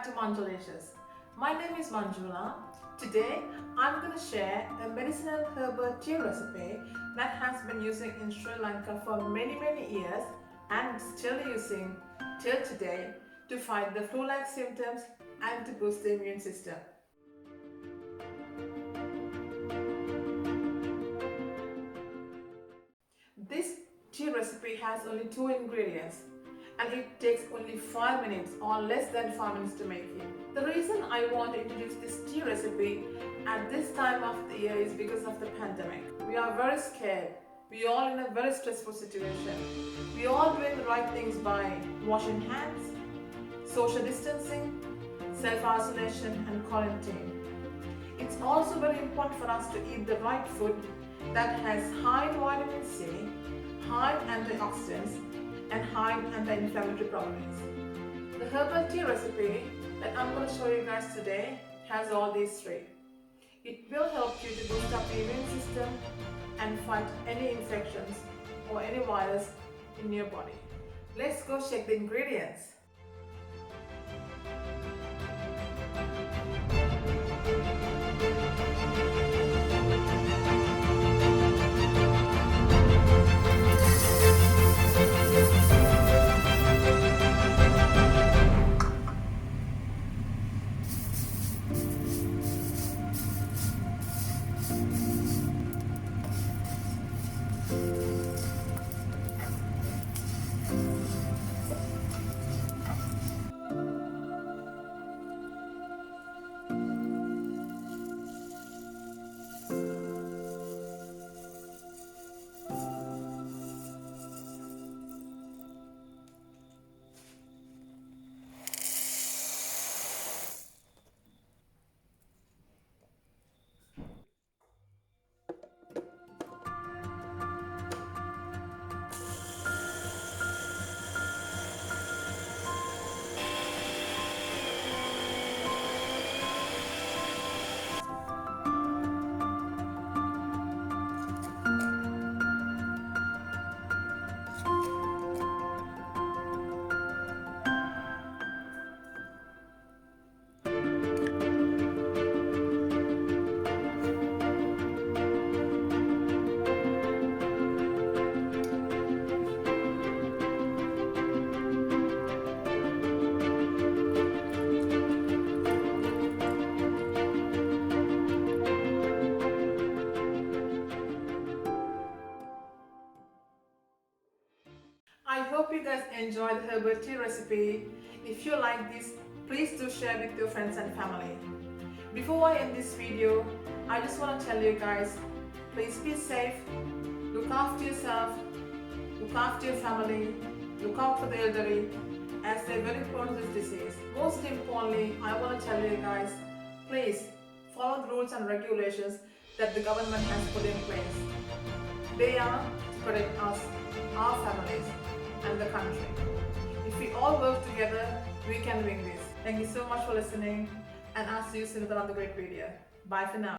to Manjulations. My name is Manjula. Today I'm going to share a medicinal herbal tea recipe that has been using in Sri Lanka for many years and still using till today to fight the flu-like symptoms and to boost the immune system. This tea recipe has only 2 ingredients and it takes only 5 minutes or less than 5 minutes to make it. The reason I want to introduce this tea recipe at this time of the year is because of the pandemic. We are very scared. We are all in a very stressful situation. We are all doing the right things by washing hands, social distancing, self-isolation and quarantine. It's also very important for us to eat the right food that has high vitamin C, high antioxidants and high anti-inflammatory properties. The herbal tea recipe that I'm going to show you guys today has all these 3. It will help you to boost up the immune system and fight any infections or any virus in your body. Let's go check the ingredients. I hope you guys enjoyed the herbal tea recipe. If you like this, please do share with your friends and family. Before I end this video, I just want to tell you guys, please be safe, look after yourself, look after your family, look out for the elderly as they're very prone to this disease. Most importantly, I want to tell you guys, please follow the rules and regulations that the government has put in place. They are to protect us, our families and the country. If we all work together, we can win this. Thank you so much for listening and I'll see you soon with another great video. Bye for now.